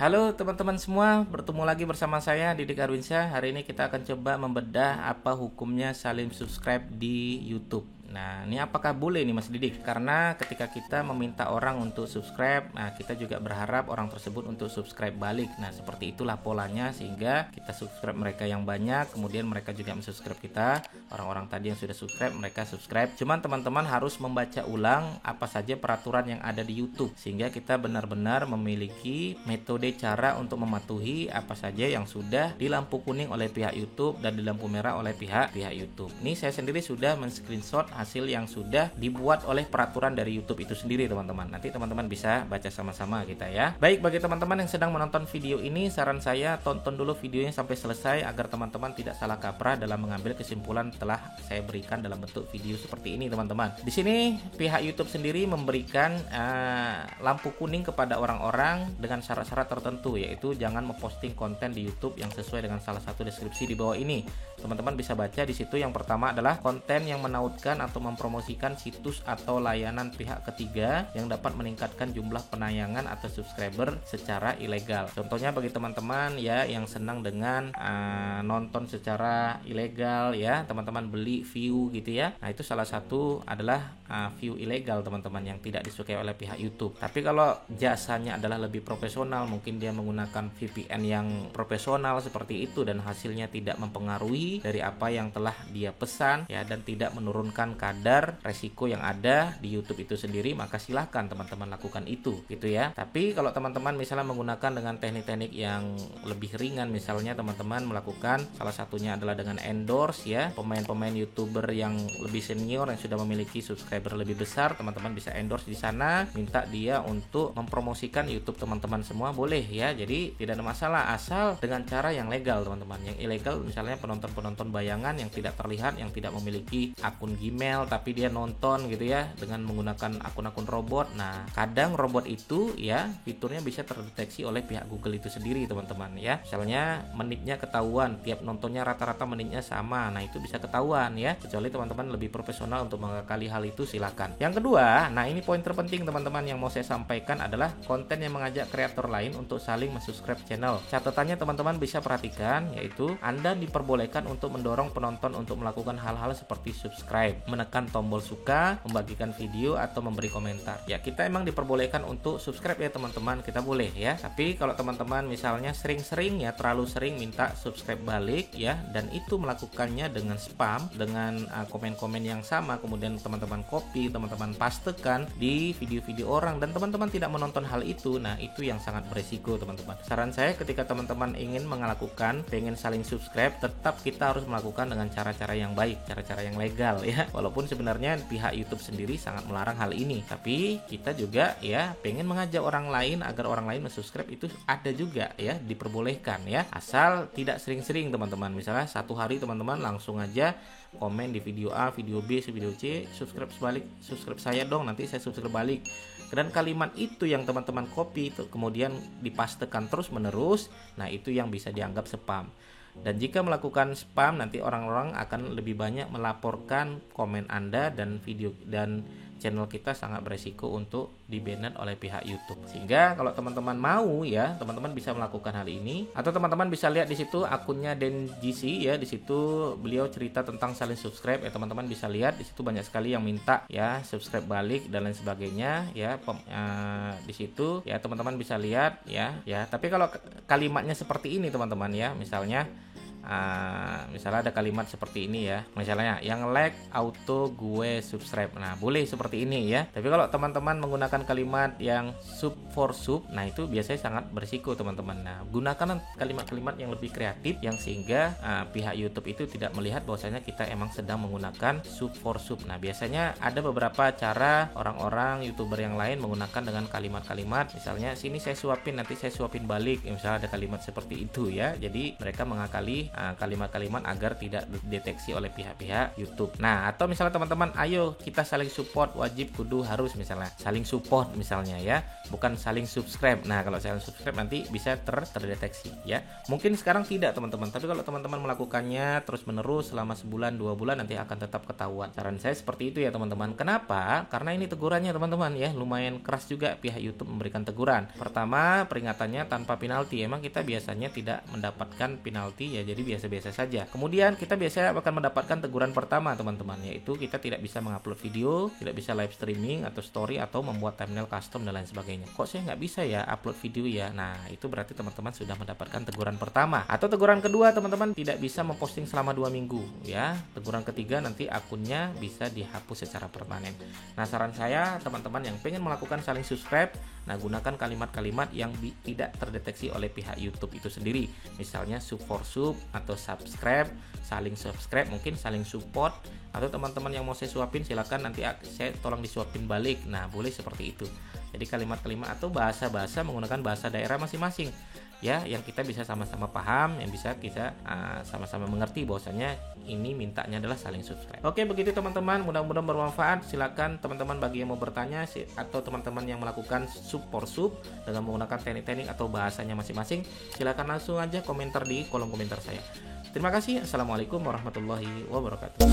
Halo teman-teman semua, bertemu lagi bersama saya Didik Arwinsyah. Hari ini kita akan coba membedah apa hukumnya saling subscribe di YouTube. Nah, ini apakah boleh nih Mas Didik? Karena ketika kita meminta orang untuk subscribe, nah kita juga berharap orang tersebut untuk subscribe balik. Nah, seperti itulah polanya sehingga kita subscribe mereka yang banyak, kemudian mereka juga mensubscribe kita. Orang-orang tadi yang sudah subscribe, mereka subscribe. Cuman teman-teman harus membaca ulang apa saja peraturan yang ada di YouTube sehingga kita benar-benar memiliki metode cara untuk mematuhi apa saja yang sudah di lampu kuning oleh pihak YouTube dan di lampu merah oleh pihak YouTube. Ini saya sendiri sudah men-screenshot hasil yang sudah dibuat oleh peraturan dari YouTube itu sendiri teman-teman. Nanti teman-teman bisa baca sama-sama kita ya. Baik, bagi teman-teman yang sedang menonton video ini, saran saya tonton dulu videonya sampai selesai agar teman-teman tidak salah kaprah dalam mengambil kesimpulan telah saya berikan dalam bentuk video seperti ini teman-teman. Di sini pihak YouTube sendiri memberikan lampu kuning kepada orang-orang dengan syarat-syarat tertentu, yaitu jangan memposting konten di YouTube yang sesuai dengan salah satu deskripsi di bawah ini. Teman-teman bisa baca di situ. Yang pertama adalah konten yang menautkan atau mempromosikan situs atau layanan pihak ketiga yang dapat meningkatkan jumlah penayangan atau subscriber secara ilegal. Contohnya bagi teman-teman ya yang senang dengan nonton secara ilegal ya, teman-teman beli view gitu ya. Nah, itu salah satu adalah view ilegal teman-teman yang tidak disukai oleh pihak YouTube. Tapi kalau jasanya adalah lebih profesional, mungkin dia menggunakan VPN yang profesional seperti itu dan hasilnya tidak mempengaruhi dari apa yang telah dia pesan ya, dan tidak menurunkan kadar resiko yang ada di YouTube itu sendiri, maka silahkan teman-teman lakukan itu gitu ya. Tapi kalau teman-teman misalnya menggunakan dengan teknik-teknik yang lebih ringan, misalnya teman-teman melakukan salah satunya adalah dengan endorse ya, pemain-pemain YouTuber yang lebih senior yang sudah memiliki subscriber lebih besar, teman-teman bisa endorse di sana, minta dia untuk mempromosikan YouTube teman-teman semua, boleh ya. Jadi tidak ada masalah asal dengan cara yang legal teman-teman. Yang ilegal misalnya penonton bayangan yang tidak terlihat, yang tidak memiliki akun Gmail tapi dia nonton gitu ya dengan menggunakan akun-akun robot. Nah, kadang robot itu ya fiturnya bisa terdeteksi oleh pihak Google itu sendiri teman-teman ya. Misalnya menitnya ketahuan, tiap nontonnya rata-rata menitnya sama. Nah, itu bisa ketahuan ya. Kecuali teman-teman lebih profesional untuk mengakali hal itu, silakan. Yang kedua, nah ini poin terpenting teman-teman yang mau saya sampaikan adalah konten yang mengajak kreator lain untuk saling mensubscribe channel. Catatannya teman-teman bisa perhatikan, yaitu Anda diperbolehkan untuk mendorong penonton untuk melakukan hal-hal seperti subscribe, menekan tombol suka, membagikan video atau memberi komentar. Ya, kita emang diperbolehkan untuk subscribe ya teman-teman, kita boleh ya. Tapi kalau teman-teman misalnya sering-sering ya, terlalu sering minta subscribe balik ya, dan itu melakukannya dengan spam, dengan komen-komen yang sama, kemudian teman-teman copy, teman-teman pastekan di video-video orang dan teman-teman tidak menonton hal itu, nah itu yang sangat beresiko teman-teman. Saran saya ketika teman-teman ingin melakukan, pengen saling subscribe, tetap kita harus melakukan dengan cara-cara yang baik, cara-cara yang legal ya. Walaupun sebenarnya pihak YouTube sendiri sangat melarang hal ini, tapi kita juga ya pengen mengajak orang lain agar orang lain mensubscribe, itu ada juga ya, diperbolehkan ya, asal tidak sering-sering teman-teman. Misalnya satu hari teman-teman langsung aja komen di video A, video B, video C, subscribe saya dong, nanti saya subscribe balik. Dan kalimat itu yang teman-teman copy itu kemudian dipastekan terus menerus, nah itu yang bisa dianggap spam. Dan jika melakukan spam, nanti orang-orang akan lebih banyak melaporkan komen Anda dan video dan channel kita sangat beresiko untuk di-banned oleh pihak YouTube. Sehingga kalau teman-teman mau ya, teman-teman bisa melakukan hal ini, atau teman-teman bisa lihat di situ akunnya Den GC ya, di situ beliau cerita tentang saling subscribe ya, teman-teman bisa lihat di situ banyak sekali yang minta ya subscribe balik dan lain sebagainya ya. Di situ ya teman-teman bisa lihat ya. Tapi kalau kalimatnya seperti ini teman-teman ya, misalnya ada kalimat seperti ini ya, misalnya yang like auto gue subscribe, nah boleh seperti ini ya. Tapi kalau teman-teman menggunakan kalimat yang sub for sub, nah itu biasanya sangat berisiko teman-teman. Nah, gunakan kalimat-kalimat yang lebih kreatif yang sehingga pihak YouTube itu tidak melihat bahwasanya kita emang sedang menggunakan sub for sub. Nah, biasanya ada beberapa cara orang-orang YouTuber yang lain menggunakan dengan kalimat-kalimat, misalnya sini saya suapin, nanti saya suapin balik, misalnya ada kalimat seperti itu ya. Jadi mereka mengakali kalimat-kalimat agar tidak dideteksi oleh pihak-pihak YouTube. Nah, atau misalnya teman-teman, ayo kita saling support, wajib kudu harus misalnya saling support misalnya ya, bukan saling subscribe. Nah, kalau saling subscribe nanti bisa terdeteksi ya. Mungkin sekarang tidak teman-teman, tapi kalau teman-teman melakukannya terus menerus selama sebulan 2 bulan nanti akan tetap ketahuan. Saran saya seperti itu ya teman-teman. Kenapa? Karena ini tegurannya teman-teman ya, lumayan keras juga pihak YouTube memberikan teguran. Pertama, peringatannya tanpa penalti. Emang kita biasanya tidak mendapatkan penalti ya, jadi biasa-biasa saja. Kemudian kita biasanya akan mendapatkan teguran pertama teman-teman, yaitu kita tidak bisa mengupload video, tidak bisa live streaming atau story, atau membuat thumbnail custom dan lain sebagainya. Kok saya nggak bisa ya upload video ya? Nah, itu berarti teman-teman sudah mendapatkan teguran pertama. Atau teguran kedua, teman-teman tidak bisa memposting selama 2 minggu ya. Teguran ketiga, nanti akunnya bisa dihapus secara permanen. Nah, saran saya teman-teman yang pengen melakukan saling subscribe, nah gunakan kalimat-kalimat yang tidak terdeteksi oleh pihak YouTube itu sendiri. Misalnya sub for sub atau subscribe, saling subscribe, mungkin saling support, atau teman-teman yang mau saya suapin silakan nanti saya tolong disuapin balik. Nah, boleh seperti itu. Jadi kalimat-kalimat atau bahasa-bahasa menggunakan bahasa daerah masing-masing ya, yang kita bisa sama-sama paham, yang bisa kita sama-sama mengerti bahwasanya ini mintanya adalah saling subscribe. Oke, begitu teman-teman, mudah-mudahan bermanfaat. Silakan teman-teman bagi yang mau bertanya atau teman-teman yang melakukan sub for sub dengan menggunakan teknik-teknik atau bahasanya masing-masing, silakan langsung aja komentar di kolom komentar saya. Terima kasih. Assalamualaikum warahmatullahi wabarakatuh.